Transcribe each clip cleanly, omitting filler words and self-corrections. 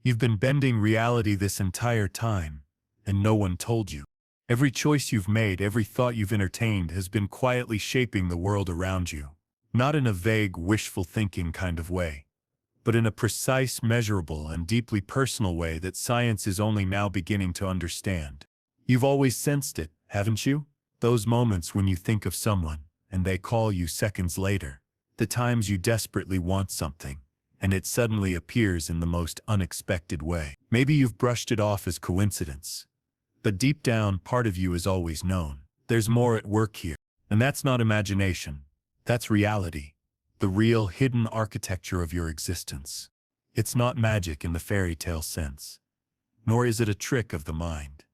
You've been bending reality this entire time, and no one told you. Every choice you've made, every thought you've entertained has been quietly shaping the world around you. Not in a vague, wishful thinking kind of way, but in a precise, measurable, and deeply personal way that science is only now beginning to understand. You've always sensed it, haven't you? Those moments when you think of someone, and they call you seconds later. The times you desperately want something, and it suddenly appears in the most unexpected way. Maybe you've brushed it off as coincidence, but deep down, part of you has always known. There's more at work here. And that's not imagination. That's reality. The real, hidden architecture of your existence. It's not magic in the fairy tale sense, nor is it a trick of the mind.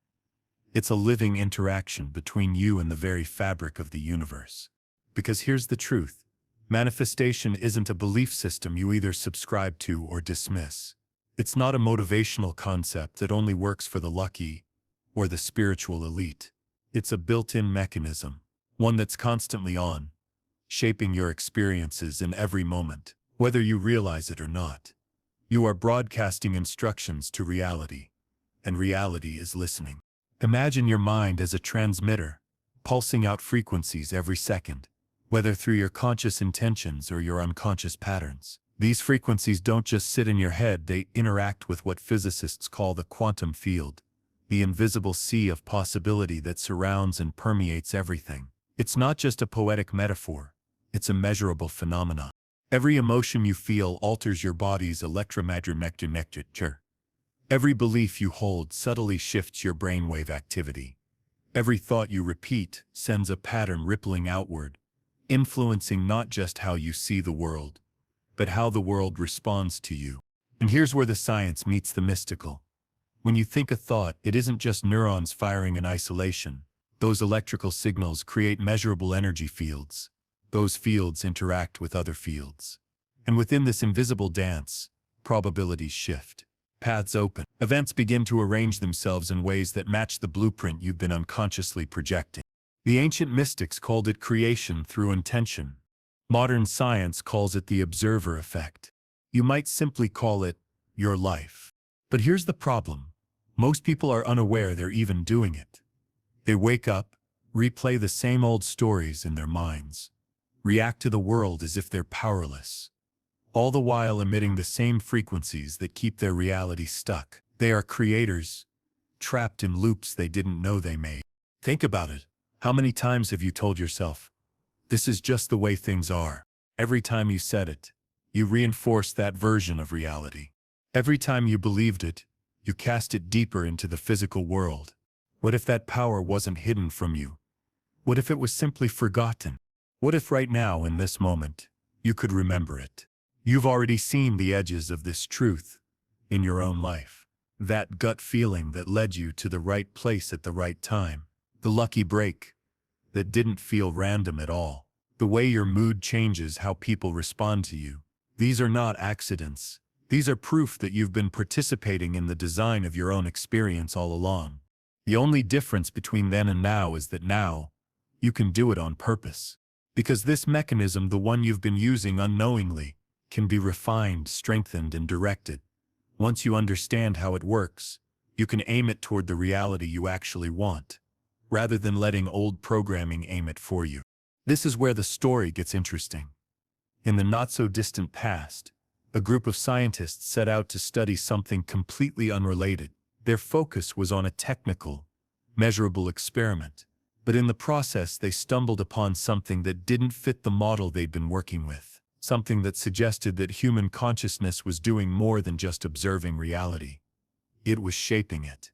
It's a living interaction between you and the very fabric of the universe. Because here's the truth. Manifestation isn't a belief system you either subscribe to or dismiss. It's not a motivational concept that only works for the lucky or the spiritual elite. It's a built-in mechanism, one that's constantly on, shaping your experiences in every moment, whether you realize it or not. You are broadcasting instructions to reality, and reality is listening. Imagine your mind as a transmitter, pulsing out frequencies every second, whether through your conscious intentions or your unconscious patterns. These frequencies don't just sit in your head, they interact with what physicists call the quantum field, the invisible sea of possibility that surrounds and permeates everything. It's not just a poetic metaphor, it's a measurable phenomenon. Every emotion you feel alters your body's electromagnetic. Every belief you hold subtly shifts your brainwave activity. Every thought you repeat sends a pattern rippling outward, influencing not just how you see the world, but how the world responds to you. And here's where the science meets the mystical. When you think a thought, it isn't just neurons firing in isolation. Those electrical signals create measurable energy fields. Those fields interact with other fields. And within this invisible dance, probabilities shift. Paths open. Events begin to arrange themselves in ways that match the blueprint you've been unconsciously projecting. The ancient mystics called it creation through intention. Modern science calls it the observer effect. You might simply call it your life. But here's the problem. Most people are unaware they're even doing it. They wake up, replay the same old stories in their minds, react to the world as if they're powerless, all the while emitting the same frequencies that keep their reality stuck. They are creators, trapped in loops they didn't know they made. Think about it. How many times have you told yourself, this is just the way things are? Every time you said it, you reinforced that version of reality. Every time you believed it, you cast it deeper into the physical world. What if that power wasn't hidden from you? What if it was simply forgotten? What if right now, in this moment, you could remember it? You've already seen the edges of this truth in your own life. That gut feeling that led you to the right place at the right time. The lucky break that didn't feel random at all. The way your mood changes how people respond to you. These are not accidents. These are proof that you've been participating in the design of your own experience all along. The only difference between then and now is that now, you can do it on purpose. Because this mechanism, the one you've been using unknowingly, can be refined, strengthened, and directed. Once you understand how it works, you can aim it toward the reality you actually want, rather than letting old programming aim it for you. This is where the story gets interesting. In the not-so-distant past, a group of scientists set out to study something completely unrelated. Their focus was on a technical, measurable experiment, but in the process they stumbled upon something that didn't fit the model they'd been working with, something that suggested that human consciousness was doing more than just observing reality. It was shaping it.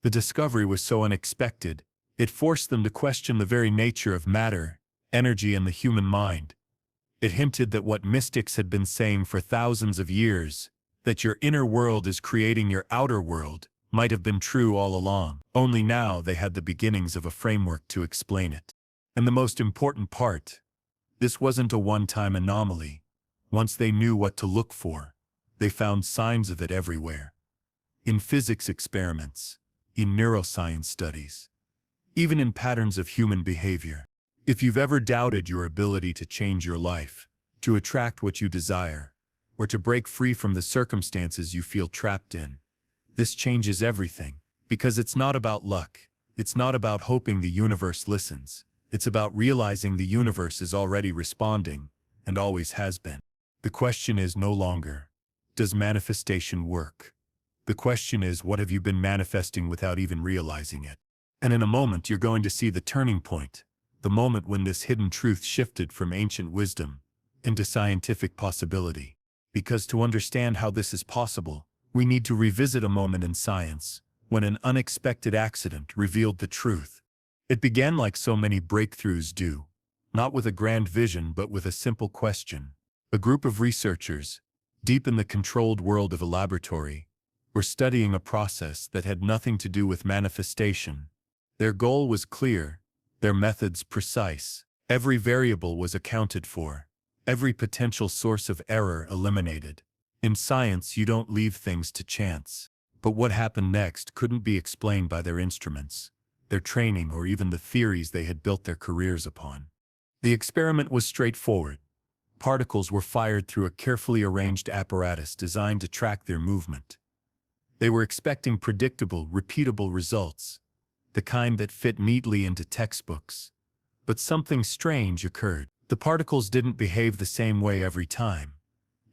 The discovery was so unexpected, it forced them to question the very nature of matter, energy, and the human mind. It hinted that what mystics had been saying for thousands of years, that your inner world is creating your outer world, might have been true all along. Only now they had the beginnings of a framework to explain it. And the most important part, this wasn't a one-time anomaly. Once they knew what to look for, they found signs of it everywhere. In physics experiments, in neuroscience studies, even in patterns of human behavior. If you've ever doubted your ability to change your life, to attract what you desire, or to break free from the circumstances you feel trapped in. This changes everything, because it's not about luck. It's not about hoping the universe listens. It's about realizing the universe is already responding, and always has been. The question is no longer, does manifestation work? The question is, what have you been manifesting without even realizing it? And in a moment you're going to see the turning point, the moment when this hidden truth shifted from ancient wisdom into scientific possibility. Because to understand how this is possible, we need to revisit a moment in science, when an unexpected accident revealed the truth. It began like so many breakthroughs do, not with a grand vision but with a simple question. A group of researchers, deep in the controlled world of a laboratory, were studying a process that had nothing to do with manifestation. Their goal was clear, their methods precise. Every variable was accounted for, every potential source of error eliminated. In science, you don't leave things to chance. But what happened next couldn't be explained by their instruments, their training, or even the theories they had built their careers upon. The experiment was straightforward. Particles were fired through a carefully arranged apparatus designed to track their movement. They were expecting predictable, repeatable results, the kind that fit neatly into textbooks. But something strange occurred. The particles didn't behave the same way every time.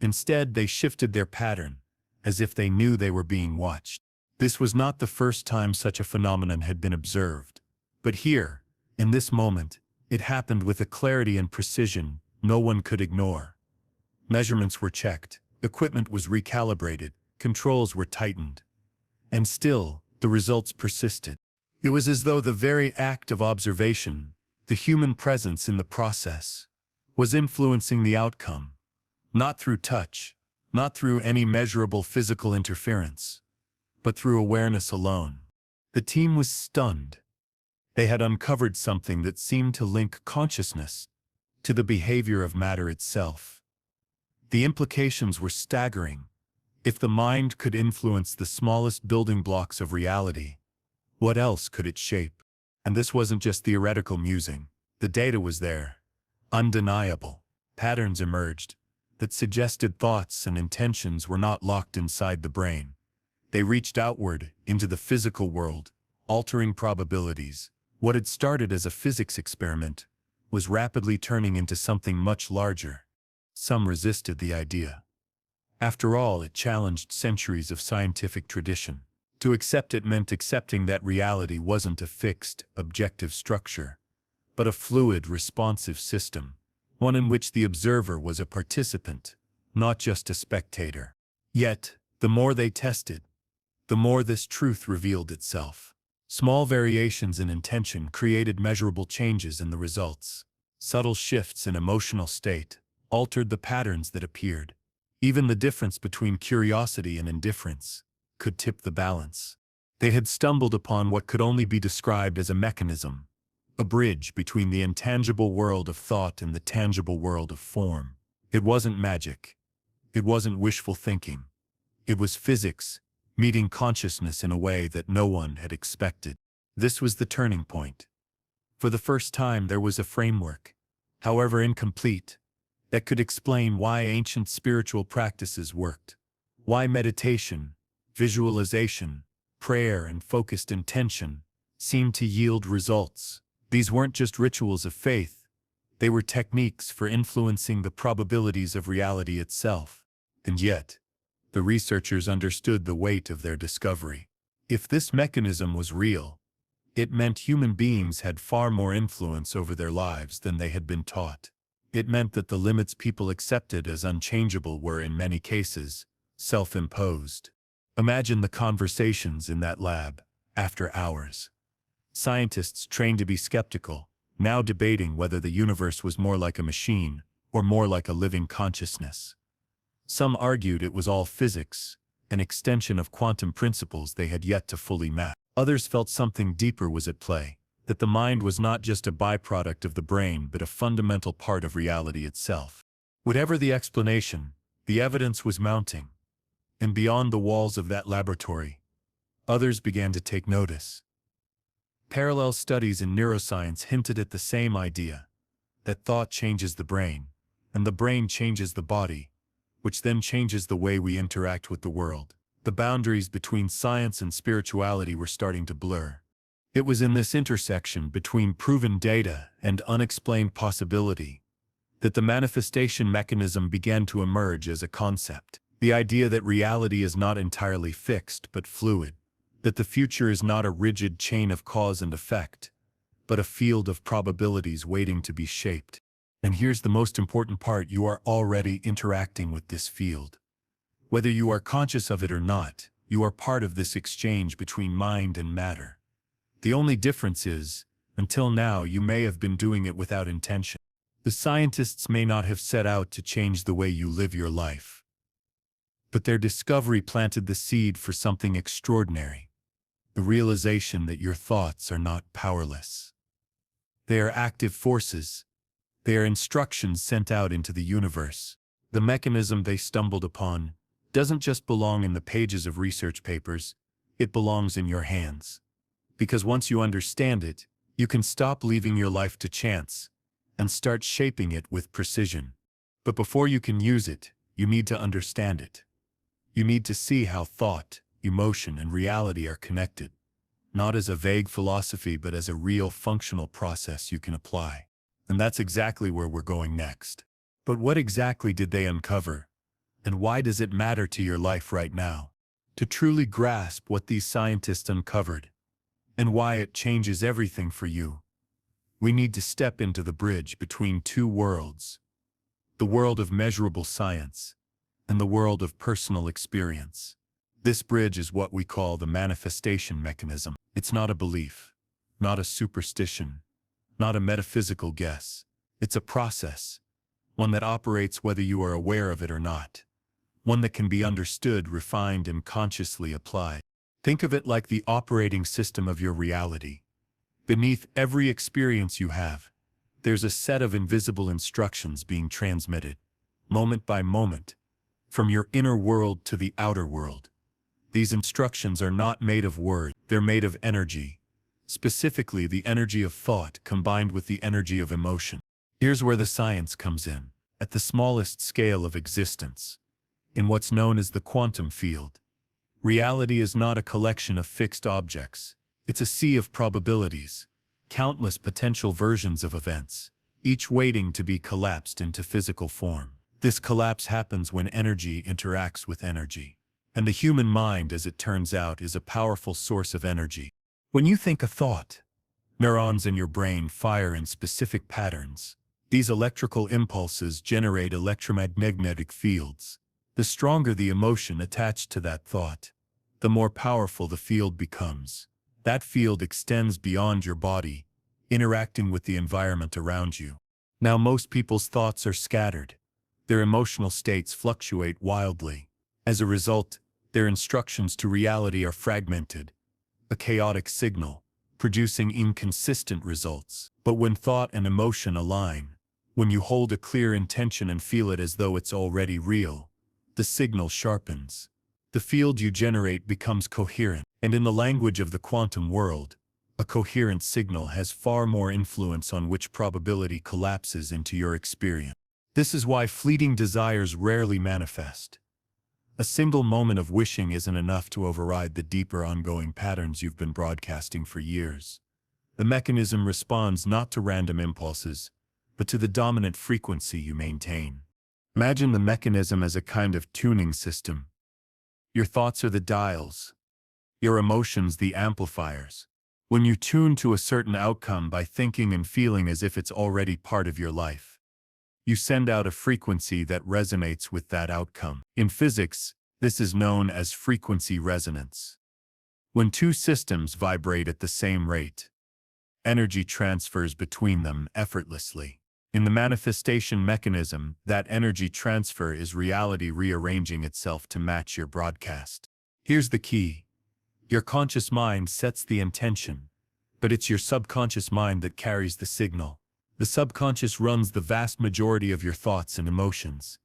Instead, they shifted their pattern, as if they knew they were being watched. This was not the first time such a phenomenon had been observed. But here, in this moment, it happened with a clarity and precision no one could ignore. Measurements were checked, equipment was recalibrated, controls were tightened. And still, the results persisted. It was as though the very act of observation, the human presence in the process, was influencing the outcome, not through touch, not through any measurable physical interference, but through awareness alone. The team was stunned. They had uncovered something that seemed to link consciousness to the behavior of matter itself. The implications were staggering. If the mind could influence the smallest building blocks of reality, what else could it shape? And this wasn't just theoretical musing. The data was there. Undeniable. Patterns emerged that suggested thoughts and intentions were not locked inside the brain. They reached outward into the physical world, altering probabilities. What had started as a physics experiment was rapidly turning into something much larger. Some resisted the idea. After all, it challenged centuries of scientific tradition. To accept it meant accepting that reality wasn't a fixed, objective structure, but a fluid, responsive system, one in which the observer was a participant, not just a spectator. Yet, the more they tested, the more this truth revealed itself. Small variations in intention created measurable changes in the results. Subtle shifts in emotional state altered the patterns that appeared. Even the difference between curiosity and indifference could tip the balance. They had stumbled upon what could only be described as a mechanism, a bridge between the intangible world of thought and the tangible world of form. It wasn't magic. It wasn't wishful thinking. It was physics, meeting consciousness in a way that no one had expected. This was the turning point. For the first time, there was a framework, however incomplete, that could explain why ancient spiritual practices worked, why meditation, visualization, prayer, and focused intention seemed to yield results. These weren't just rituals of faith, they were techniques for influencing the probabilities of reality itself. And yet, the researchers understood the weight of their discovery. If this mechanism was real, it meant human beings had far more influence over their lives than they had been taught. It meant that the limits people accepted as unchangeable were, in many cases, self-imposed. Imagine the conversations in that lab, after hours. Scientists trained to be skeptical, now debating whether the universe was more like a machine or more like a living consciousness. Some argued it was all physics, an extension of quantum principles they had yet to fully map. Others felt something deeper was at play, that the mind was not just a byproduct of the brain but a fundamental part of reality itself. Whatever the explanation, the evidence was mounting. And beyond the walls of that laboratory, others began to take notice. Parallel studies in neuroscience hinted at the same idea, that thought changes the brain, and the brain changes the body, which then changes the way we interact with the world. The boundaries between science and spirituality were starting to blur. It was in this intersection between proven data and unexplained possibility that the manifestation mechanism began to emerge as a concept. The idea that reality is not entirely fixed but fluid, that the future is not a rigid chain of cause and effect, but a field of probabilities waiting to be shaped. And here's the most important part: you are already interacting with this field. Whether you are conscious of it or not, you are part of this exchange between mind and matter. The only difference is, until now you may have been doing it without intention. The scientists may not have set out to change the way you live your life, but their discovery planted the seed for something extraordinary: the realization that your thoughts are not powerless. They are active forces. They are instructions sent out into the universe. The mechanism they stumbled upon doesn't just belong in the pages of research papers, it belongs in your hands. Because once you understand it, you can stop leaving your life to chance and start shaping it with precision. But before you can use it, you need to understand it. You need to see how thought, emotion, and reality are connected, not as a vague philosophy but as a real functional process you can apply. And that's exactly where we're going next. But what exactly did they uncover? And why does it matter to your life right now? To truly grasp what these scientists uncovered, and why it changes everything for you, we need to step into the bridge between two worlds: the world of measurable science and the world of personal experience. This bridge is what we call the manifestation mechanism. It's not a belief, not a superstition, not a metaphysical guess. It's a process, one that operates whether you are aware of it or not, one that can be understood, refined, and consciously applied. Think of it like the operating system of your reality. Beneath every experience you have, there's a set of invisible instructions being transmitted, moment by moment, from your inner world to the outer world. These instructions are not made of words, they're made of energy, specifically the energy of thought combined with the energy of emotion. Here's where the science comes in. At the smallest scale of existence, in what's known as the quantum field, reality is not a collection of fixed objects. It's a sea of probabilities, countless potential versions of events, each waiting to be collapsed into physical form. This collapse happens when energy interacts with energy. And the human mind, as it turns out, is a powerful source of energy. When you think a thought, neurons in your brain fire in specific patterns. These electrical impulses generate electromagnetic fields. The stronger the emotion attached to that thought, the more powerful the field becomes. That field extends beyond your body, interacting with the environment around you. Now, most people's thoughts are scattered. Their emotional states fluctuate wildly. As a result, their instructions to reality are fragmented, a chaotic signal, producing inconsistent results. But when thought and emotion align, when you hold a clear intention and feel it as though it's already real, the signal sharpens. The field you generate becomes coherent. And in the language of the quantum world, a coherent signal has far more influence on which probability collapses into your experience. This is why fleeting desires rarely manifest. A single moment of wishing isn't enough to override the deeper ongoing patterns you've been broadcasting for years. The mechanism responds not to random impulses, but to the dominant frequency you maintain. Imagine the mechanism as a kind of tuning system. Your thoughts are the dials, your emotions the amplifiers. When you tune to a certain outcome by thinking and feeling as if it's already part of your life, you send out a frequency that resonates with that outcome. In physics, this is known as frequency resonance. When two systems vibrate at the same rate, energy transfers between them effortlessly. In the manifestation mechanism, that energy transfer is reality rearranging itself to match your broadcast. Here's the key. Your conscious mind sets the intention, but it's your subconscious mind that carries the signal. The subconscious runs the vast majority of your thoughts and emotions,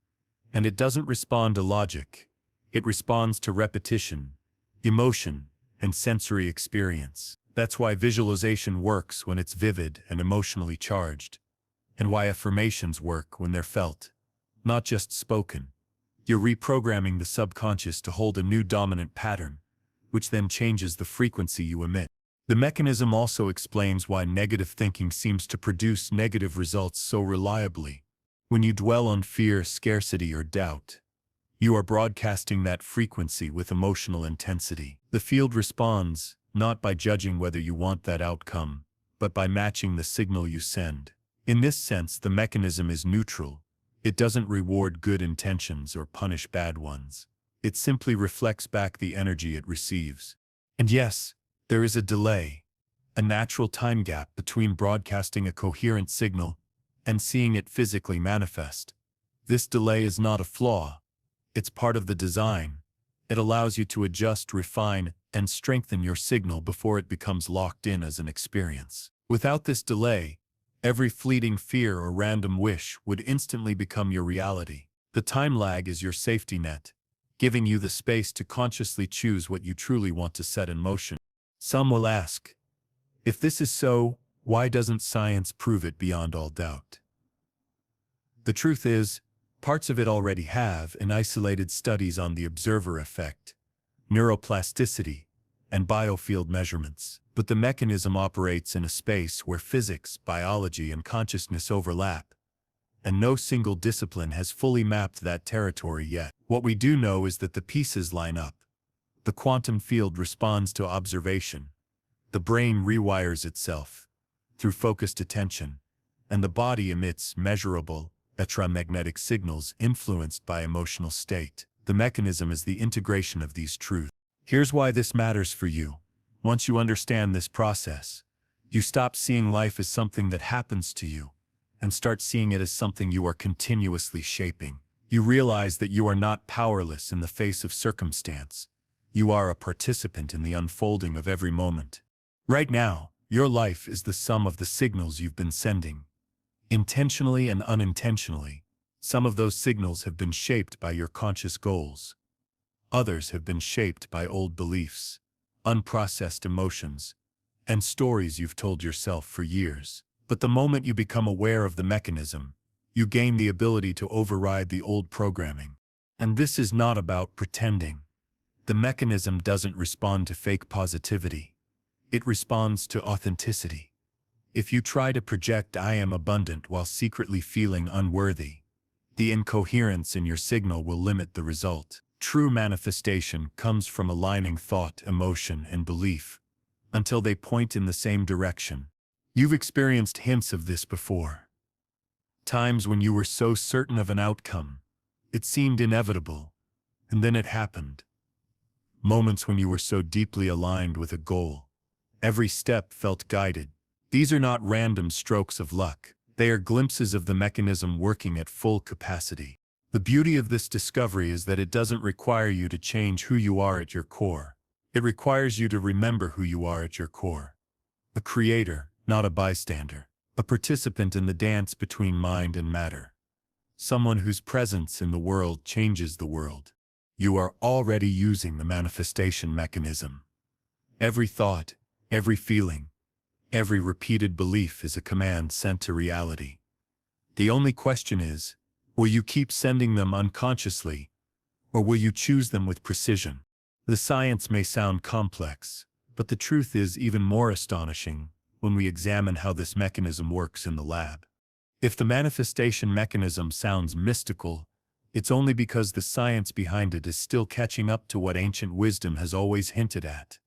and it doesn't respond to logic. It responds to repetition, emotion, and sensory experience. That's why visualization works when it's vivid and emotionally charged, and why affirmations work when they're felt, not just spoken. You're reprogramming the subconscious to hold a new dominant pattern, which then changes the frequency you emit. The mechanism also explains why negative thinking seems to produce negative results so reliably. When you dwell on fear, scarcity, or doubt, you are broadcasting that frequency with emotional intensity. The field responds, not by judging whether you want that outcome, but by matching the signal you send. In this sense, the mechanism is neutral. It doesn't reward good intentions or punish bad ones. It simply reflects back the energy it receives. And yes, there is a delay, a natural time gap between broadcasting a coherent signal and seeing it physically manifest. This delay is not a flaw. It's part of the design. It allows you to adjust, refine, and strengthen your signal before it becomes locked in as an experience. Without this delay, every fleeting fear or random wish would instantly become your reality. The time lag is your safety net, giving you the space to consciously choose what you truly want to set in motion. Some will ask, if this is so, why doesn't science prove it beyond all doubt? The truth is, parts of it already have in isolated studies on the observer effect, neuroplasticity, and biofield measurements. But the mechanism operates in a space where physics, biology, and consciousness overlap, and no single discipline has fully mapped that territory yet. What we do know is that the pieces line up. The quantum field responds to observation. The brain rewires itself through focused attention, and the body emits measurable, electromagnetic signals influenced by emotional state. The mechanism is the integration of these truths. Here's why this matters for you. Once you understand this process, you stop seeing life as something that happens to you and start seeing it as something you are continuously shaping. You realize that you are not powerless in the face of circumstance. You are a participant in the unfolding of every moment. Right now, your life is the sum of the signals you've been sending, intentionally and unintentionally. Some of those signals have been shaped by your conscious goals. Others have been shaped by old beliefs, unprocessed emotions, and stories you've told yourself for years. But the moment you become aware of the mechanism, you gain the ability to override the old programming. And this is not about pretending. The mechanism doesn't respond to fake positivity. It responds to authenticity. If you try to project "I am abundant" while secretly feeling unworthy, the incoherence in your signal will limit the result. True manifestation comes from aligning thought, emotion, and belief until they point in the same direction. You've experienced hints of this before. Times when you were so certain of an outcome, it seemed inevitable, and then it happened. Moments when you were so deeply aligned with a goal, every step felt guided. These are not random strokes of luck. They are glimpses of the mechanism working at full capacity. The beauty of this discovery is that it doesn't require you to change who you are at your core. It requires you to remember who you are at your core. A creator, not a bystander. A participant in the dance between mind and matter. Someone whose presence in the world changes the world. You are already using the manifestation mechanism. Every thought, every feeling, every repeated belief is a command sent to reality. The only question is, will you keep sending them unconsciously, or will you choose them with precision? The science may sound complex, but the truth is even more astonishing when we examine how this mechanism works in the lab. If the manifestation mechanism sounds mystical, it's only because the science behind it is still catching up to what ancient wisdom has always hinted at.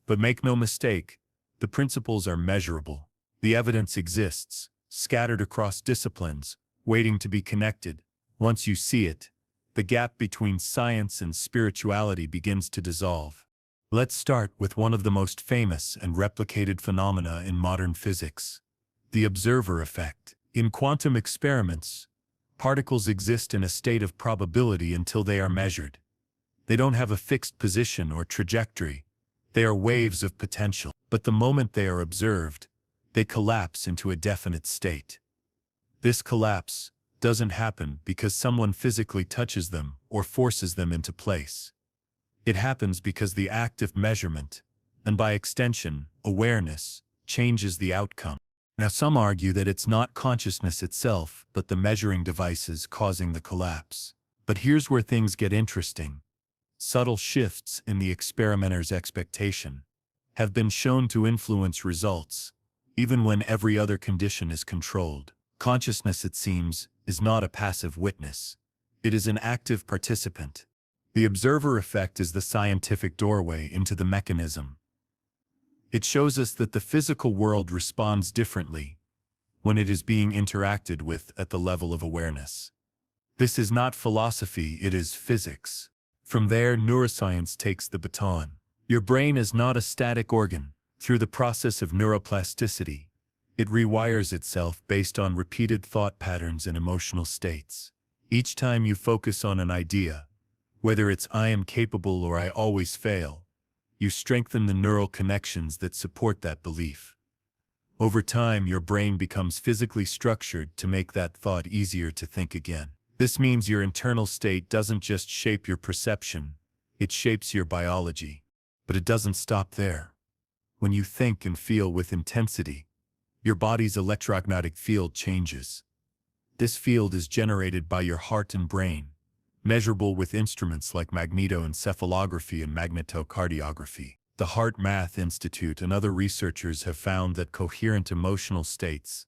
But make no mistake, the principles are measurable. The evidence exists, scattered across disciplines, waiting to be connected. Once you see it, the gap between science and spirituality begins to dissolve. Let's start with one of the most famous and replicated phenomena in modern physics, the observer effect. In quantum experiments, particles exist in a state of probability until they are measured. They don't have a fixed position or trajectory. They are waves of potential. But the moment they are observed, they collapse into a definite state. This collapse doesn't happen because someone physically touches them or forces them into place. It happens because the act of measurement, and by extension, awareness, changes the outcome. Now some argue that it's not consciousness itself, but the measuring devices causing the collapse. But here's where things get interesting. Subtle shifts in the experimenter's expectation have been shown to influence results, even when every other condition is controlled. Consciousness, it seems, is not a passive witness. It is an active participant. The observer effect is the scientific doorway into the mechanism. It shows us that the physical world responds differently when it is being interacted with at the level of awareness. This is not philosophy, it is physics. From there, neuroscience takes the baton. Your brain is not a static organ. Through the process of neuroplasticity, it rewires itself based on repeated thought patterns and emotional states. Each time you focus on an idea, whether it's "I am capable" or "I always fail," you strengthen the neural connections that support that belief. Over time, your brain becomes physically structured to make that thought easier to think again. This means your internal state doesn't just shape your perception, it shapes your biology. But it doesn't stop there. When you think and feel with intensity, your body's electromagnetic field changes. This field is generated by your heart and brain, measurable with instruments like magnetoencephalography and magnetocardiography. The Heart Math Institute and other researchers have found that coherent emotional states,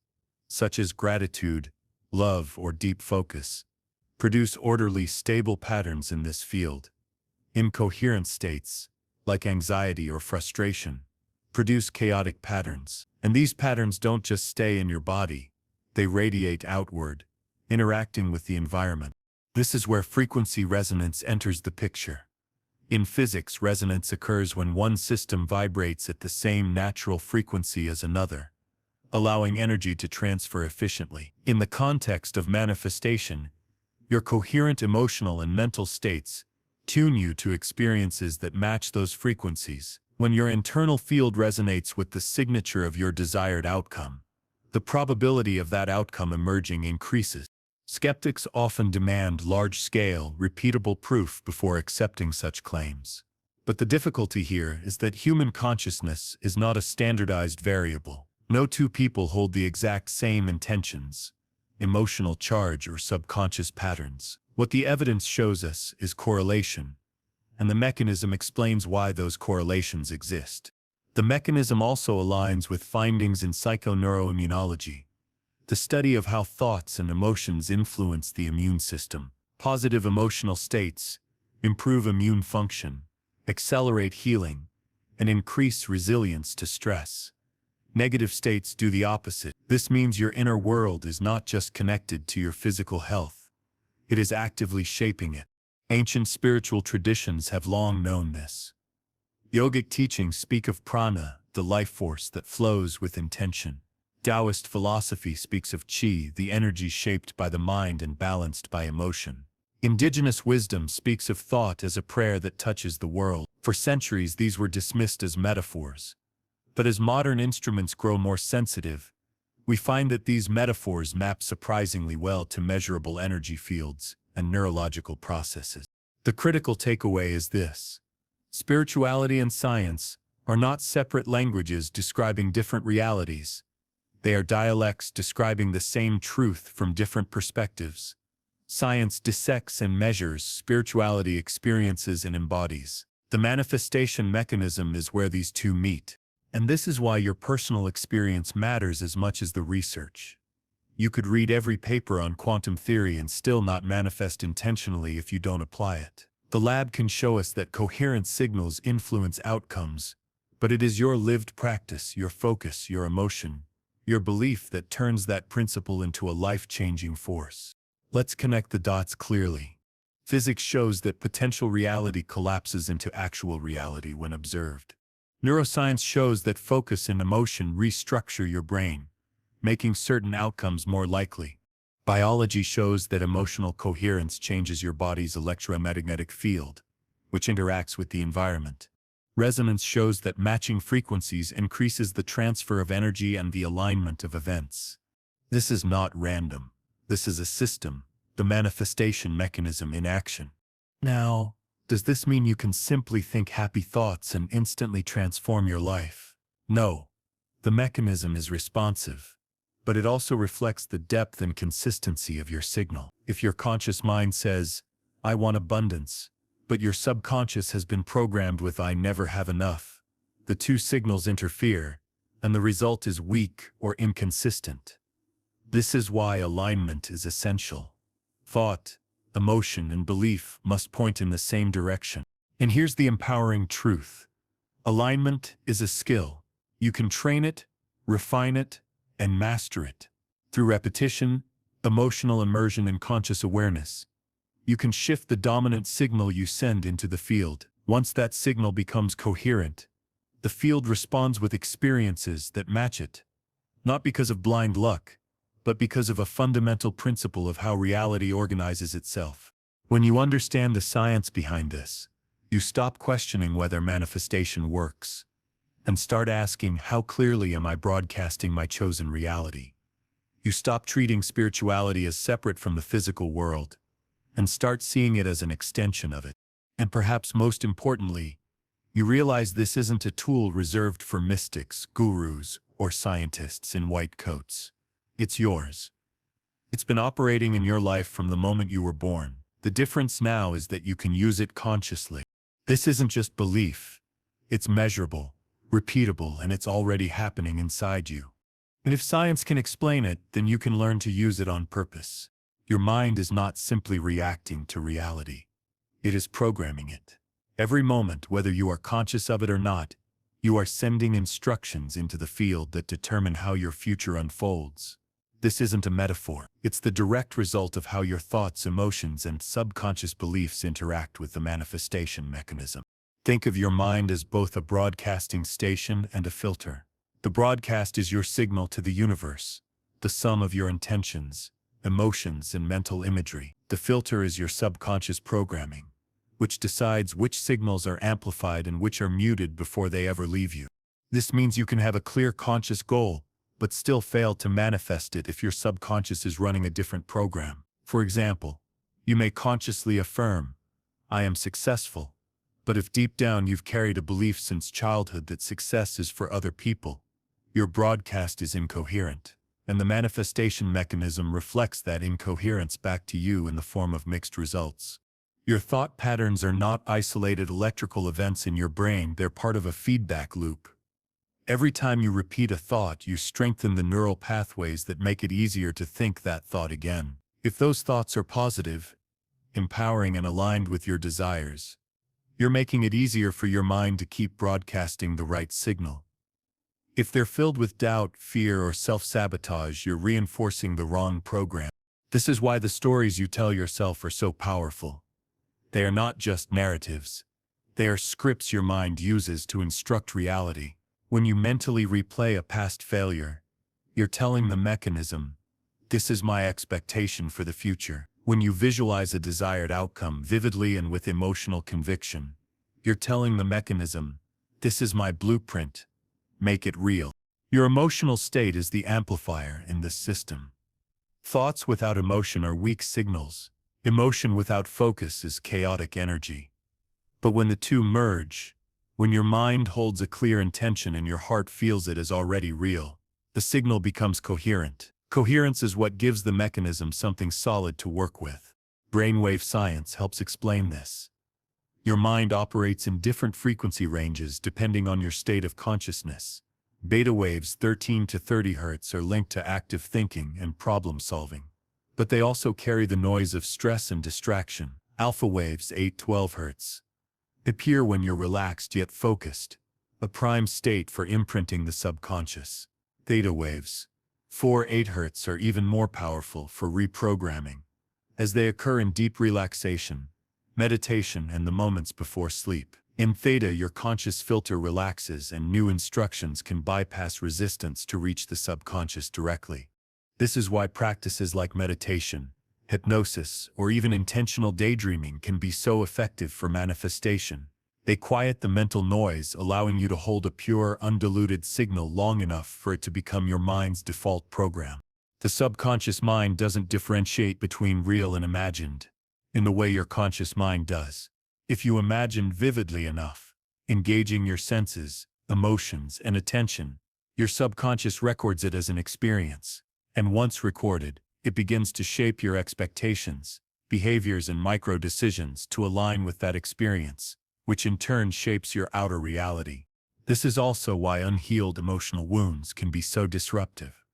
such as gratitude, love, or deep focus, produce orderly, stable patterns in this field. Incoherent states, like anxiety or frustration, produce chaotic patterns. And these patterns don't just stay in your body, they radiate outward, interacting with the environment. This is where frequency resonance enters the picture. In physics, resonance occurs when one system vibrates at the same natural frequency as another, allowing energy to transfer efficiently. In the context of manifestation, your coherent emotional and mental states tune you to experiences that match those frequencies. When your internal field resonates with the signature of your desired outcome, the probability of that outcome emerging increases. Skeptics often demand large-scale, repeatable proof before accepting such claims. But the difficulty here is that human consciousness is not a standardized variable. No two people hold the exact same intentions, emotional charge, or subconscious patterns. What the evidence shows us is correlation, and the mechanism explains why those correlations exist. The mechanism also aligns with findings in psychoneuroimmunology, the study of how thoughts and emotions influence the immune system. Positive emotional states improve immune function, accelerate healing, and increase resilience to stress. Negative states do the opposite. This means your inner world is not just connected to your physical health, it is actively shaping it. Ancient spiritual traditions have long known this. Yogic teachings speak of prana, the life force that flows with intention. Taoist philosophy speaks of qi, the energy shaped by the mind and balanced by emotion. Indigenous wisdom speaks of thought as a prayer that touches the world. For centuries, these were dismissed as metaphors. But as modern instruments grow more sensitive, we find that these metaphors map surprisingly well to measurable energy fields and neurological processes. The critical takeaway is this: spirituality and science are not separate languages describing different realities. They are dialects describing the same truth from different perspectives. Science dissects and measures, spirituality experiences and embodies. The manifestation mechanism is where these two meet. And this is why your personal experience matters as much as the research. You could read every paper on quantum theory and still not manifest intentionally if you don't apply it. The lab can show us that coherent signals influence outcomes, but it is your lived practice, your focus, your emotion, your belief that turns that principle into a life-changing force. Let's connect the dots clearly. Physics shows that potential reality collapses into actual reality when observed. Neuroscience shows that focus and emotion restructure your brain, making certain outcomes more likely. Biology shows that emotional coherence changes your body's electromagnetic field, which interacts with the environment. Resonance shows that matching frequencies increases the transfer of energy and the alignment of events. This is not random. This is a system, the manifestation mechanism in action. Now, does this mean you can simply think happy thoughts and instantly transform your life? No. The mechanism is responsive, but it also reflects the depth and consistency of your signal. If your conscious mind says, I want abundance, but your subconscious has been programmed with I never have enough. The two signals interfere, and the result is weak or inconsistent. This is why alignment is essential. Thought, emotion, and belief must point in the same direction. And here's the empowering truth. Alignment is a skill. You can train it, refine it, and master it. Through repetition, emotional immersion, and conscious awareness, you can shift the dominant signal you send into the field. Once that signal becomes coherent, the field responds with experiences that match it. Not because of blind luck, but because of a fundamental principle of how reality organizes itself. When you understand the science behind this, you stop questioning whether manifestation works, and start asking, how clearly am I broadcasting my chosen reality? You stop treating spirituality as separate from the physical world, and start seeing it as an extension of it. And perhaps most importantly, you realize this isn't a tool reserved for mystics, gurus, or scientists in white coats. It's yours. It's been operating in your life from the moment you were born. The difference now is that you can use it consciously. This isn't just belief. It's measurable, repeatable, and it's already happening inside you. And if science can explain it, then you can learn to use it on purpose. Your mind is not simply reacting to reality. It is programming it. Every moment, whether you are conscious of it or not, you are sending instructions into the field that determine how your future unfolds. This isn't a metaphor. It's the direct result of how your thoughts, emotions, and subconscious beliefs interact with the manifestation mechanism. Think of your mind as both a broadcasting station and a filter. The broadcast is your signal to the universe, the sum of your intentions, emotions, and mental imagery. The filter is your subconscious programming, which decides which signals are amplified and which are muted before they ever leave you. This means you can have a clear conscious goal, but still fail to manifest it if your subconscious is running a different program. For example, you may consciously affirm, I am successful, but if deep down you've carried a belief since childhood that success is for other people, your broadcast is incoherent, and the manifestation mechanism reflects that incoherence back to you in the form of mixed results. Your thought patterns are not isolated electrical events in your brain, they're part of a feedback loop. Every time you repeat a thought, you strengthen the neural pathways that make it easier to think that thought again. If those thoughts are positive, empowering, and aligned with your desires, you're making it easier for your mind to keep broadcasting the right signal. If they're filled with doubt, fear, or self-sabotage, you're reinforcing the wrong program. This is why the stories you tell yourself are so powerful. They are not just narratives. They are scripts your mind uses to instruct reality. When you mentally replay a past failure, you're telling the mechanism, this is my expectation for the future. When you visualize a desired outcome vividly and with emotional conviction, you're telling the mechanism, this is my blueprint. Make it real. Your emotional state is the amplifier in this system. Thoughts without emotion are weak signals. Emotion without focus is chaotic energy. But when the two merge, when your mind holds a clear intention and your heart feels it as already real, the signal becomes coherent. Coherence is what gives the mechanism something solid to work with. Brainwave science helps explain this. Your mind operates in different frequency ranges depending on your state of consciousness. Beta waves 13 to 30 Hz are linked to active thinking and problem solving, but they also carry the noise of stress and distraction. Alpha waves 8-12 Hz appear when you're relaxed yet focused, a prime state for imprinting the subconscious. Theta waves 4-8 Hz are even more powerful for reprogramming, as they occur in deep relaxation, meditation, and the moments before sleep. In theta, your conscious filter relaxes and new instructions can bypass resistance to reach the subconscious directly. This is why practices like meditation, hypnosis, or even intentional daydreaming can be so effective for manifestation. They quiet the mental noise, allowing you to hold a pure, undiluted signal long enough for it to become your mind's default program. The subconscious mind doesn't differentiate between real and imagined, in the way your conscious mind does. If you imagine vividly enough, engaging your senses, emotions, and attention, your subconscious records it as an experience. And once recorded, it begins to shape your expectations, behaviors, and micro-decisions to align with that experience, which in turn shapes your outer reality. This is also why unhealed emotional wounds can be so disruptive.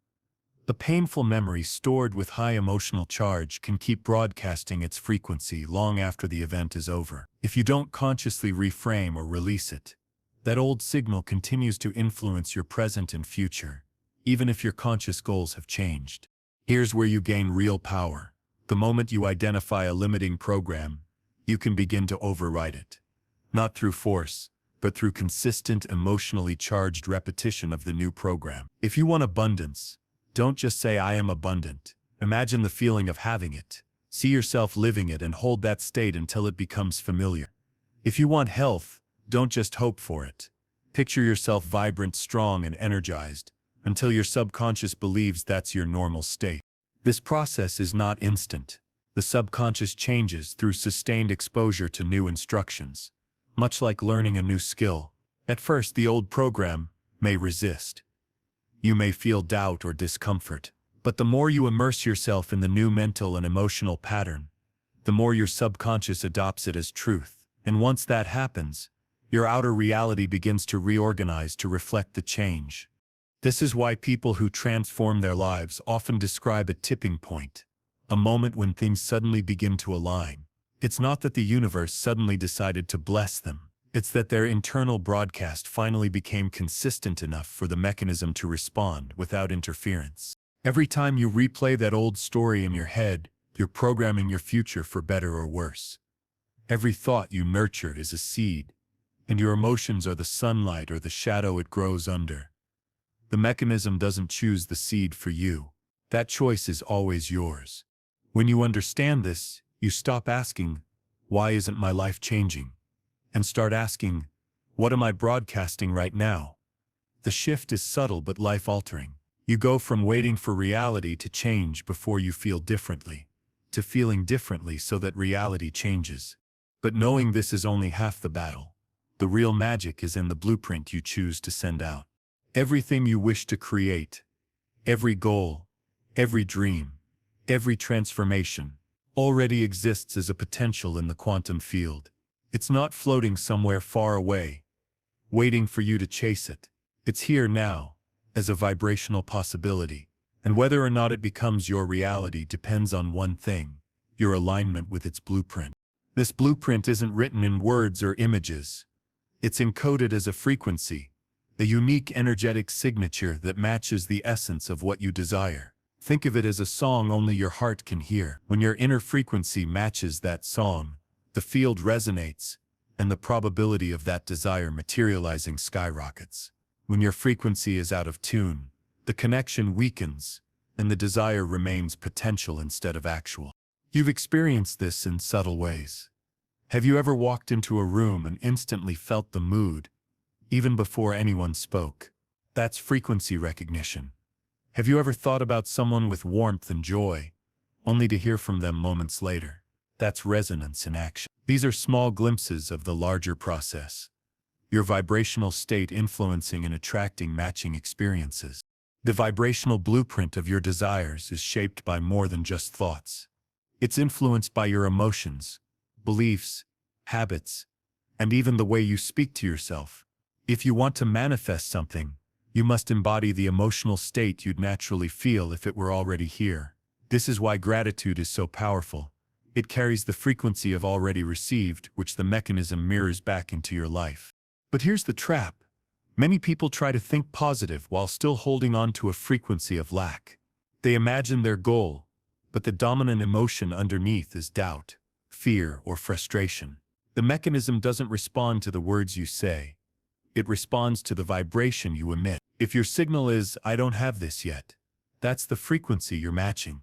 A painful memory stored with high emotional charge can keep broadcasting its frequency long after the event is over. If you don't consciously reframe or release it, that old signal continues to influence your present and future, even if your conscious goals have changed. Here's where you gain real power. The moment you identify a limiting program, you can begin to override it. Not through force, but through consistent emotionally charged repetition of the new program. If you want abundance, don't just say I am abundant. Imagine the feeling of having it. See yourself living it and hold that state until it becomes familiar. If you want health, don't just hope for it. Picture yourself vibrant, strong, and energized until your subconscious believes that's your normal state. This process is not instant. The subconscious changes through sustained exposure to new instructions. Much like learning a new skill, at first the old program may resist. You may feel doubt or discomfort, but the more you immerse yourself in the new mental and emotional pattern, the more your subconscious adopts it as truth. And once that happens, your outer reality begins to reorganize to reflect the change. This is why people who transform their lives often describe a tipping point, a moment when things suddenly begin to align. It's not that the universe suddenly decided to bless them. It's that their internal broadcast finally became consistent enough for the mechanism to respond without interference. Every time you replay that old story in your head, you're programming your future for better or worse. Every thought you nurture is a seed, and your emotions are the sunlight or the shadow it grows under. The mechanism doesn't choose the seed for you. That choice is always yours. When you understand this, you stop asking, "Why isn't my life changing?" and start asking, "What am I broadcasting right now?" The shift is subtle but life-altering. You go from waiting for reality to change before you feel differently, to feeling differently so that reality changes. But knowing this is only half the battle. The real magic is in the blueprint you choose to send out. Everything you wish to create, every goal, every dream, every transformation, already exists as a potential in the quantum field. It's not floating somewhere far away, waiting for you to chase it. It's here now, as a vibrational possibility. And whether or not it becomes your reality depends on one thing: your alignment with its blueprint. This blueprint isn't written in words or images. It's encoded as a frequency, a unique energetic signature that matches the essence of what you desire. Think of it as a song only your heart can hear. When your inner frequency matches that song, the field resonates, and the probability of that desire materializing skyrockets. When your frequency is out of tune, the connection weakens, and the desire remains potential instead of actual. You've experienced this in subtle ways. Have you ever walked into a room and instantly felt the mood, even before anyone spoke? That's frequency recognition. Have you ever thought about someone with warmth and joy, only to hear from them moments later? That's resonance in action. These are small glimpses of the larger process. Your vibrational state influencing and attracting matching experiences. The vibrational blueprint of your desires is shaped by more than just thoughts. It's influenced by your emotions, beliefs, habits, and even the way you speak to yourself. If you want to manifest something, you must embody the emotional state you'd naturally feel if it were already here. This is why gratitude is so powerful. It carries the frequency of already received, which the mechanism mirrors back into your life. But here's the trap. Many people try to think positive while still holding on to a frequency of lack. They imagine their goal, but the dominant emotion underneath is doubt, fear, or frustration. The mechanism doesn't respond to the words you say. It responds to the vibration you emit. If your signal is, "I don't have this yet," that's the frequency you're matching.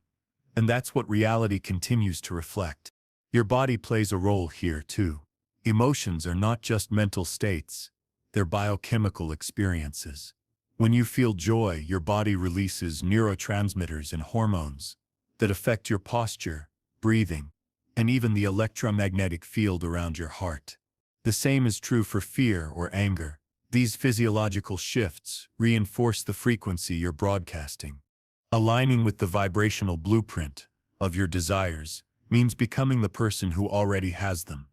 And that's what reality continues to reflect. Your body plays a role here too. Emotions are not just mental states, they're biochemical experiences. When you feel joy, your body releases neurotransmitters and hormones that affect your posture, breathing, and even the electromagnetic field around your heart. The same is true for fear or anger. These physiological shifts reinforce the frequency you're broadcasting. Aligning with the vibrational blueprint of your desires means becoming the person who already has them.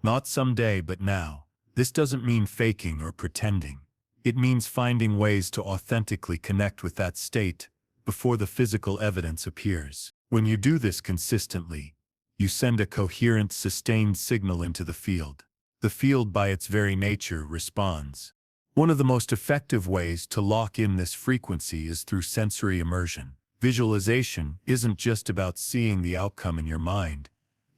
Not someday, but now. This doesn't mean faking or pretending. It means finding ways to authentically connect with that state before the physical evidence appears. When you do this consistently, you send a coherent, sustained signal into the field. The field, by its very nature, responds. One of the most effective ways to lock in this frequency is through sensory immersion. Visualization isn't just about seeing the outcome in your mind.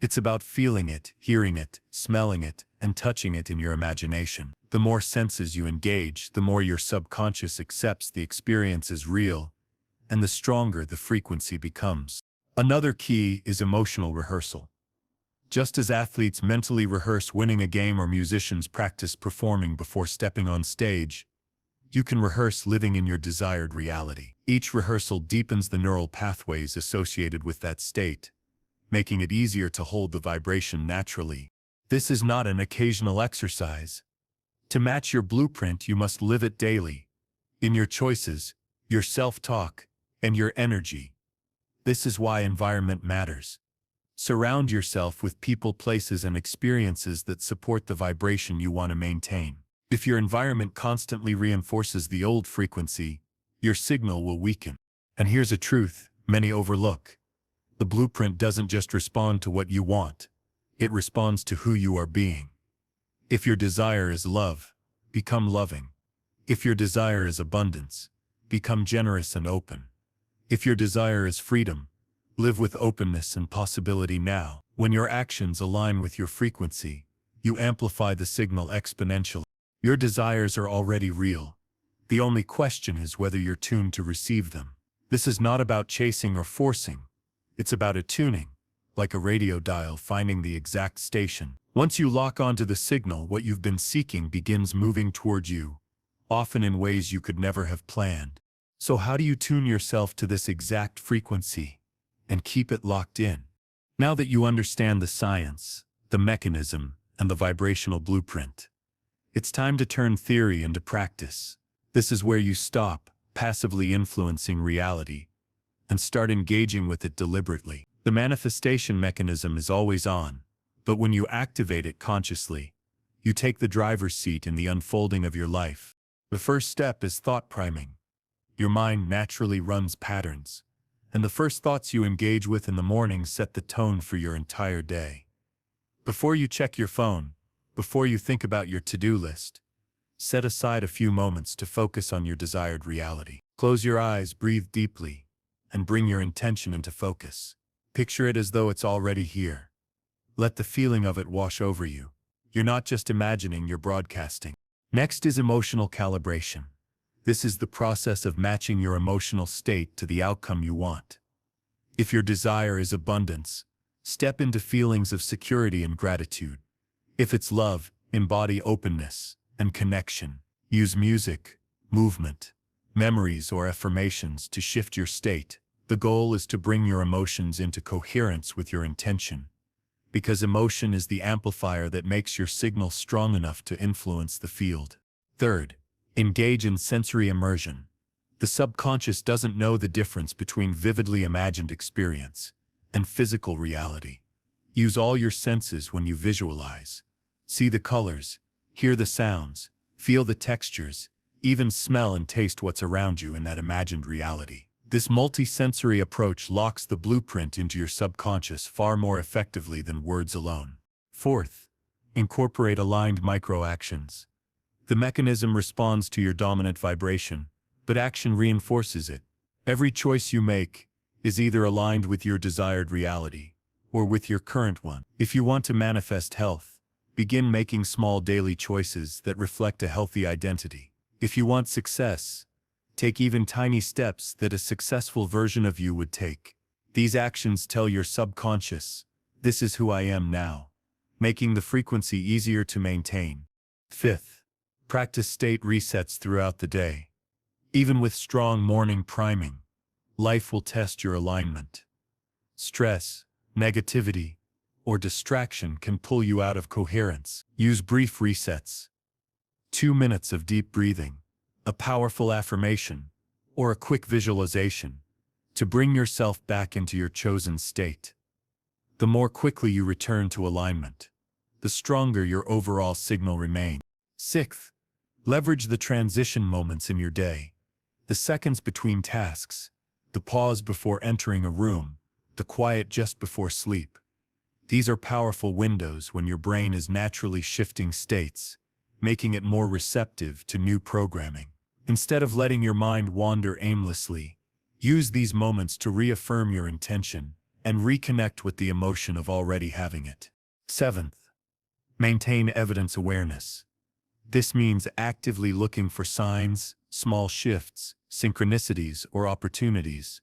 It's about feeling it, hearing it, smelling it, and touching it in your imagination. The more senses you engage, the more your subconscious accepts the experience as real, and the stronger the frequency becomes. Another key is emotional rehearsal. Just as athletes mentally rehearse winning a game or musicians practice performing before stepping on stage, you can rehearse living in your desired reality. Each rehearsal deepens the neural pathways associated with that state, making it easier to hold the vibration naturally. This is not an occasional exercise. To match your blueprint, you must live it daily, in your choices, your self-talk, and your energy. This is why environment matters. Surround yourself with people, places, and experiences that support the vibration you want to maintain. If your environment constantly reinforces the old frequency, your signal will weaken. And here's a truth many overlook. The blueprint doesn't just respond to what you want. It responds to who you are being. If your desire is love, become loving. If your desire is abundance, become generous and open. If your desire is freedom, live with openness and possibility now. When your actions align with your frequency, you amplify the signal exponentially. Your desires are already real. The only question is whether you're tuned to receive them. This is not about chasing or forcing. It's about attuning, like a radio dial finding the exact station. Once you lock onto the signal, what you've been seeking begins moving toward you, often in ways you could never have planned. So how do you tune yourself to this exact frequency and keep it locked in? Now that you understand the science, the mechanism, and the vibrational blueprint, it's time to turn theory into practice. This is where you stop passively influencing reality and start engaging with it deliberately. The manifestation mechanism is always on, but when you activate it consciously, you take the driver's seat in the unfolding of your life. The first step is thought priming. Your mind naturally runs patterns, and the first thoughts you engage with in the morning set the tone for your entire day. Before you check your phone, before you think about your to-do list, set aside a few moments to focus on your desired reality. Close your eyes, breathe deeply, and bring your intention into focus. Picture it as though it's already here. Let the feeling of it wash over you. You're not just imagining, you're broadcasting. Next is emotional calibration. This is the process of matching your emotional state to the outcome you want. If your desire is abundance, step into feelings of security and gratitude. If it's love, embody openness and connection. Use music, movement, memories, or affirmations to shift your state. The goal is to bring your emotions into coherence with your intention, because emotion is the amplifier that makes your signal strong enough to influence the field. Third, engage in sensory immersion. The subconscious doesn't know the difference between vividly imagined experience and physical reality. Use all your senses when you visualize. See the colors, hear the sounds, feel the textures, even smell and taste what's around you in that imagined reality. This multi-sensory approach locks the blueprint into your subconscious far more effectively than words alone. Fourth, incorporate aligned micro-actions. The mechanism responds to your dominant vibration, but action reinforces it. Every choice you make is either aligned with your desired reality or with your current one. If you want to manifest health, begin making small daily choices that reflect a healthy identity. If you want success, take even tiny steps that a successful version of you would take. These actions tell your subconscious, this is who I am now, making the frequency easier to maintain. Fifth, practice state resets throughout the day. Even with strong morning priming, life will test your alignment. Stress, negativity, or distraction can pull you out of coherence. Use brief resets. 2 minutes of deep breathing, a powerful affirmation, or a quick visualization to bring yourself back into your chosen state. The more quickly you return to alignment, the stronger your overall signal remains. Sixth, leverage the transition moments in your day. The seconds between tasks, the pause before entering a room, the quiet just before sleep. These are powerful windows when your brain is naturally shifting states, making it more receptive to new programming. Instead of letting your mind wander aimlessly, use these moments to reaffirm your intention and reconnect with the emotion of already having it. Seventh, maintain evidence awareness. This means actively looking for signs, small shifts, synchronicities, or opportunities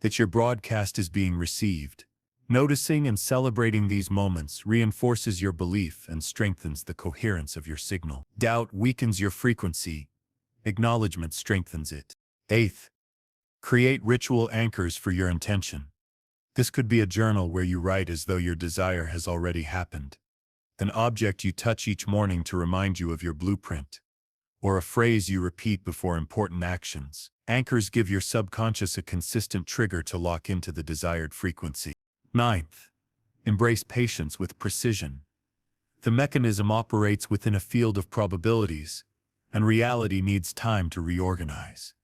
that your broadcast is being received. Noticing and celebrating these moments reinforces your belief and strengthens the coherence of your signal. Doubt weakens your frequency. Acknowledgement strengthens it. Eighth, create ritual anchors for your intention. This could be a journal where you write as though your desire has already happened, an object you touch each morning to remind you of your blueprint, or a phrase you repeat before important actions. Anchors give your subconscious a consistent trigger to lock into the desired frequency. Ninth, embrace patience with precision. The mechanism operates within a field of probabilities, and reality needs time to reorganize.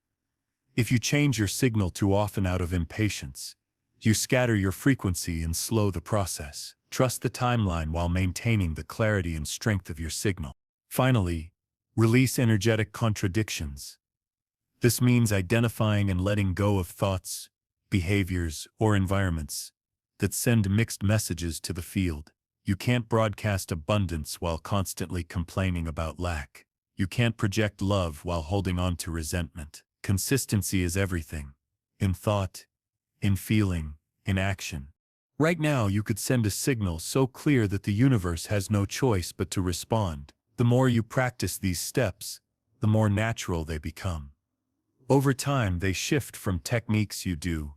If you change your signal too often out of impatience, you scatter your frequency and slow the process. Trust the timeline while maintaining the clarity and strength of your signal. Finally, release energetic contradictions. This means identifying and letting go of thoughts, behaviors, or environments that send mixed messages to the field. You can't broadcast abundance while constantly complaining about lack. You can't project love while holding on to resentment. Consistency is everything. In thought, in feeling, in action. Right now, you could send a signal so clear that the universe has no choice but to respond. The more you practice these steps, the more natural they become. Over time, they shift from techniques you do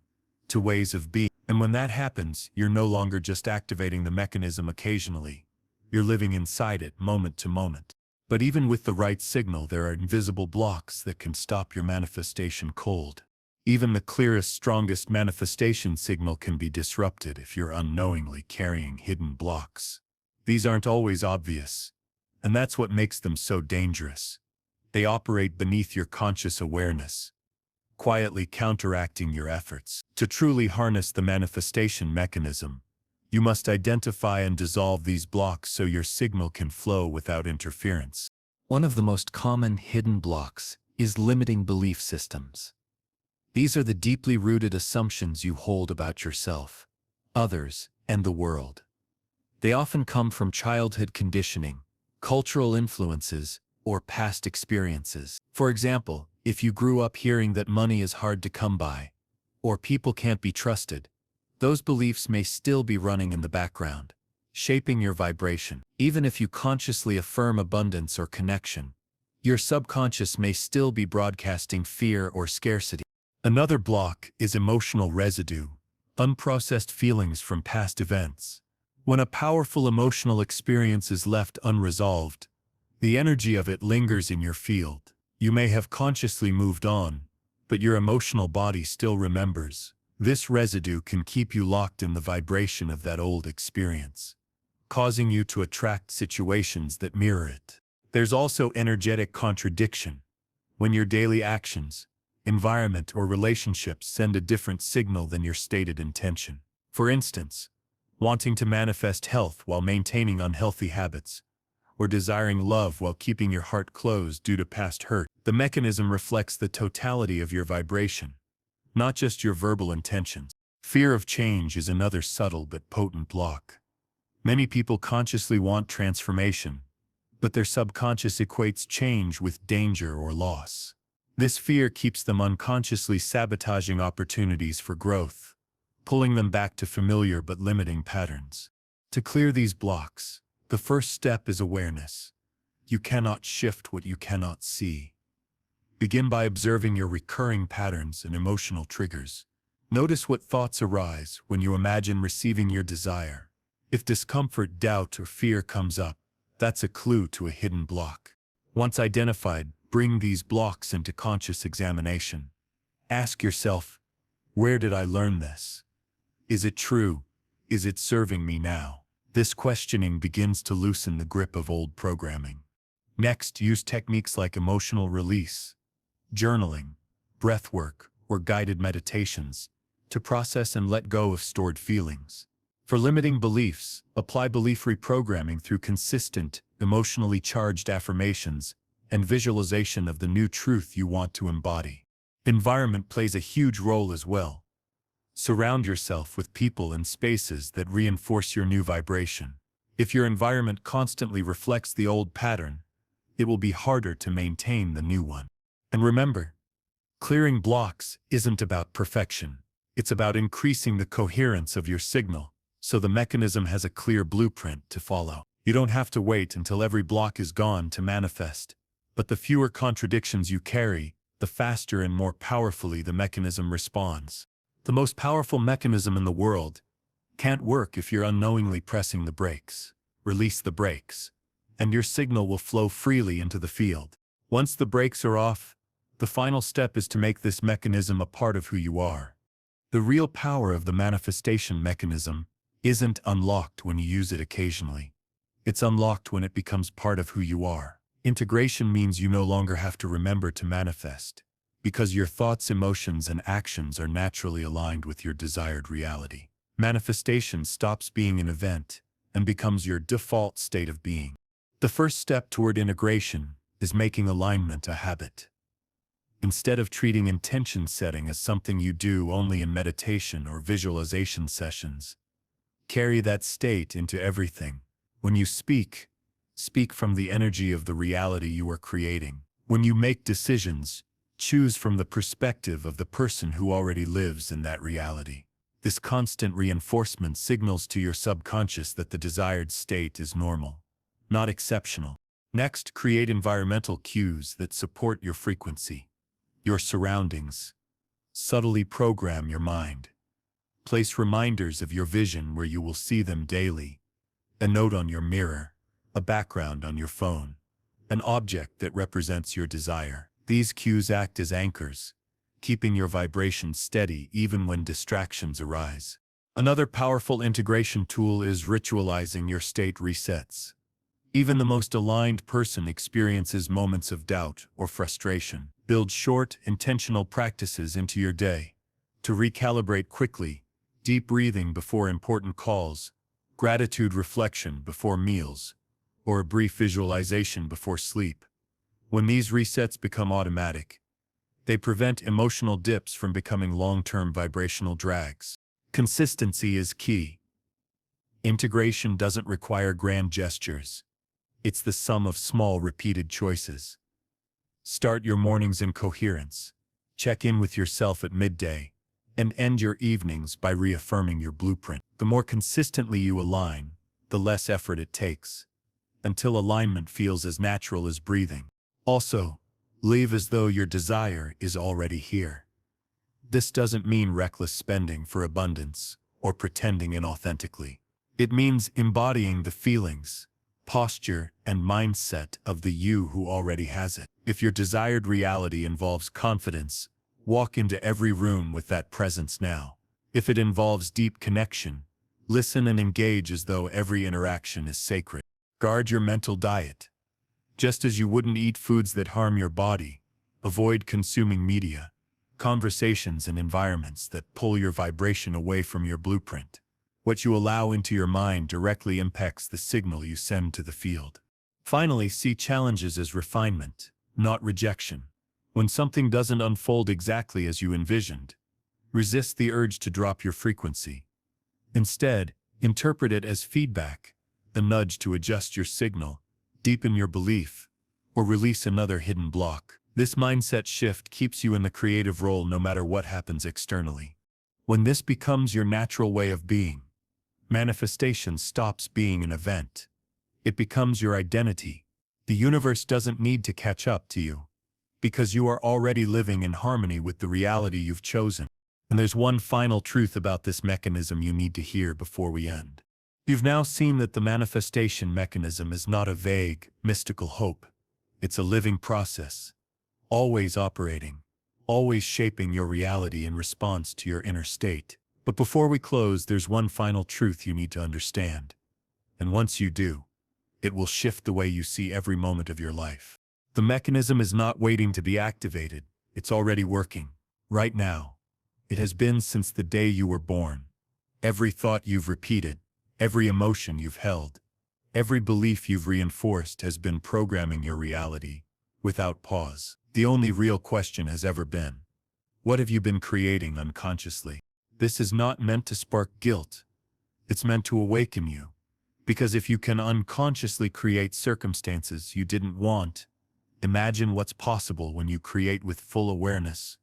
to ways of being. And when that happens, you're no longer just activating the mechanism occasionally. You're living inside it moment to moment. But even with the right signal, there are invisible blocks that can stop your manifestation cold. Even the clearest, strongest manifestation signal can be disrupted if you're unknowingly carrying hidden blocks. These aren't always obvious, and that's what makes them so dangerous. They operate beneath your conscious awareness, quietly counteracting your efforts. To truly harness the manifestation mechanism, you must identify and dissolve these blocks so your signal can flow without interference. One of the most common hidden blocks is limiting belief systems. These are the deeply rooted assumptions you hold about yourself, others, and the world. They often come from childhood conditioning, cultural influences, or past experiences. For example, if you grew up hearing that money is hard to come by, or people can't be trusted, those beliefs may still be running in the background, shaping your vibration. Even if you consciously affirm abundance or connection, your subconscious may still be broadcasting fear or scarcity. Another block is emotional residue, unprocessed feelings from past events. When a powerful emotional experience is left unresolved, the energy of it lingers in your field. You may have consciously moved on, but your emotional body still remembers. This residue can keep you locked in the vibration of that old experience, causing you to attract situations that mirror it. There's also energetic contradiction. When your daily actions, environment, or relationships send a different signal than your stated intention. For instance, wanting to manifest health while maintaining unhealthy habits, or desiring love while keeping your heart closed due to past hurt. The mechanism reflects the totality of your vibration, not just your verbal intentions. Fear of change is another subtle but potent block. Many people consciously want transformation, but their subconscious equates change with danger or loss. This fear keeps them unconsciously sabotaging opportunities for growth, pulling them back to familiar but limiting patterns. To clear these blocks, the first step is awareness. You cannot shift what you cannot see. Begin by observing your recurring patterns and emotional triggers. Notice what thoughts arise when you imagine receiving your desire. If discomfort, doubt, or fear comes up, that's a clue to a hidden block. Once identified, bring these blocks into conscious examination. Ask yourself, where did I learn this? Is it true? Is it serving me now? This questioning begins to loosen the grip of old programming. Next, use techniques like emotional release, journaling, breath work, or guided meditations to process and let go of stored feelings. For limiting beliefs, apply belief reprogramming through consistent, emotionally charged affirmations and visualization of the new truth you want to embody. Environment plays a huge role as well. Surround yourself with people and spaces that reinforce your new vibration. If your environment constantly reflects the old pattern, it will be harder to maintain the new one. And remember, clearing blocks isn't about perfection. It's about increasing the coherence of your signal, so the mechanism has a clear blueprint to follow. You don't have to wait until every block is gone to manifest, but the fewer contradictions you carry, the faster and more powerfully the mechanism responds. The most powerful mechanism in the world can't work if you're unknowingly pressing the brakes. Release the brakes, and your signal will flow freely into the field. Once the brakes are off, the final step is to make this mechanism a part of who you are. The real power of the manifestation mechanism isn't unlocked when you use it occasionally. It's unlocked when it becomes part of who you are. Integration means you no longer have to remember to manifest, because your thoughts, emotions, and actions are naturally aligned with your desired reality. Manifestation stops being an event and becomes your default state of being. The first step toward integration is making alignment a habit. Instead of treating intention setting as something you do only in meditation or visualization sessions, carry that state into everything. When you speak, speak from the energy of the reality you are creating. When you make decisions, choose from the perspective of the person who already lives in that reality. This constant reinforcement signals to your subconscious that the desired state is normal, not exceptional. Next, create environmental cues that support your frequency, your surroundings. Subtly program your mind. Place reminders of your vision where you will see them daily. A note on your mirror, a background on your phone, an object that represents your desire. These cues act as anchors, keeping your vibration steady even when distractions arise. Another powerful integration tool is ritualizing your state resets. Even the most aligned person experiences moments of doubt or frustration. Build short, intentional practices into your day to recalibrate quickly: deep breathing before important calls, gratitude reflection before meals, or a brief visualization before sleep. When these resets become automatic, they prevent emotional dips from becoming long-term vibrational drags. Consistency is key. Integration doesn't require grand gestures. It's the sum of small, repeated choices. Start your mornings in coherence. Check in with yourself at midday, and end your evenings by reaffirming your blueprint. The more consistently you align, the less effort it takes, until alignment feels as natural as breathing. Also, live as though your desire is already here. This doesn't mean reckless spending for abundance or pretending inauthentically. It means embodying the feelings, posture, and mindset of the you who already has it. If your desired reality involves confidence, walk into every room with that presence now. If it involves deep connection, listen and engage as though every interaction is sacred. Guard your mental diet. Just as you wouldn't eat foods that harm your body, avoid consuming media, conversations, and environments that pull your vibration away from your blueprint. What you allow into your mind directly impacts the signal you send to the field. Finally, see challenges as refinement, not rejection. When something doesn't unfold exactly as you envisioned, resist the urge to drop your frequency. Instead, interpret it as feedback, the nudge to adjust your signal, deepen your belief, or release another hidden block. This mindset shift keeps you in the creative role no matter what happens externally. When this becomes your natural way of being, manifestation stops being an event. It becomes your identity. The universe doesn't need to catch up to you, because you are already living in harmony with the reality you've chosen. And there's one final truth about this mechanism you need to hear before we end. You've now seen that the manifestation mechanism is not a vague, mystical hope. It's a living process, always operating, always shaping your reality in response to your inner state. But before we close, there's one final truth you need to understand. And once you do, it will shift the way you see every moment of your life. The mechanism is not waiting to be activated. It's already working. Right now. It has been since the day you were born. Every thought you've repeated, every emotion you've held, every belief you've reinforced has been programming your reality, without pause. The only real question has ever been, what have you been creating unconsciously? This is not meant to spark guilt. It's meant to awaken you. Because if you can unconsciously create circumstances you didn't want, imagine what's possible when you create with full awareness,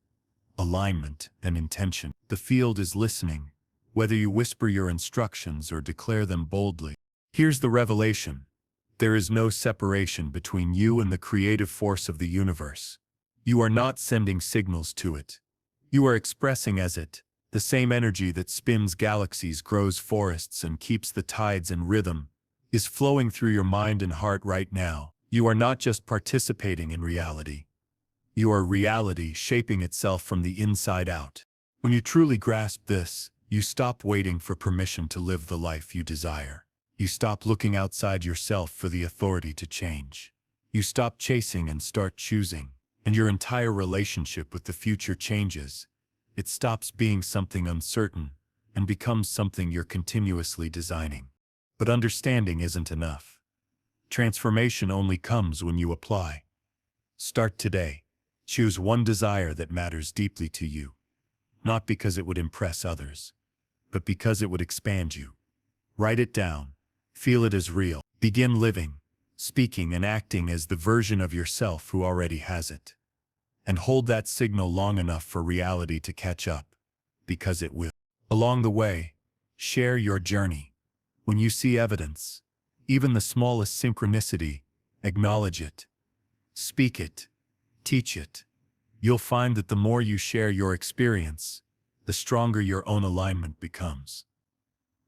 alignment, and intention. The field is listening, whether you whisper your instructions or declare them boldly. Here's the revelation. There is no separation between you and the creative force of the universe. You are not sending signals to it. You are expressing as it. The same energy that spins galaxies, grows forests, and keeps the tides in rhythm is flowing through your mind and heart right now. You are not just participating in reality. You are reality shaping itself from the inside out. When you truly grasp this, you stop waiting for permission to live the life you desire. You stop looking outside yourself for the authority to change. You stop chasing and start choosing, and your entire relationship with the future changes. It stops being something uncertain and becomes something you're continuously designing. But understanding isn't enough. Transformation only comes when you apply. Start today. Choose one desire that matters deeply to you, not because it would impress others, but because it would expand you. Write it down. Feel it as real. Begin living, speaking, and acting as the version of yourself who already has it. And hold that signal long enough for reality to catch up, because it will. Along the way, share your journey. When you see evidence, even the smallest synchronicity, acknowledge it. Speak it. Teach it. You'll find that the more you share your experience, the stronger your own alignment becomes.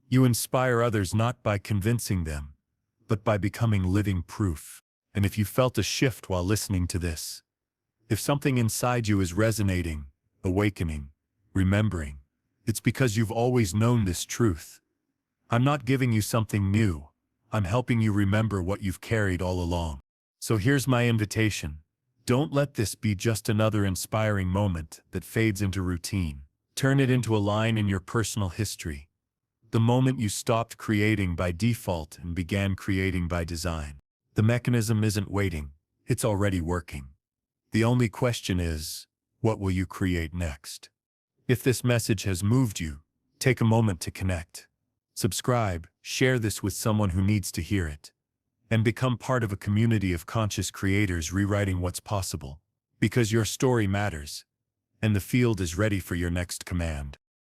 You inspire others not by convincing them, but by becoming living proof. And if you felt a shift while listening to this, if something inside you is resonating, awakening, remembering, it's because you've always known this truth. I'm not giving you something new. I'm helping you remember what you've carried all along. So here's my invitation. Don't let this be just another inspiring moment that fades into routine. Turn it into a line in your personal history. The moment you stopped creating by default and began creating by design. The mechanism isn't waiting. It's already working. The only question is, what will you create next? If this message has moved you, take a moment to connect. Subscribe, share this with someone who needs to hear it, and become part of a community of conscious creators rewriting what's possible. Because your story matters, and the field is ready for your next command.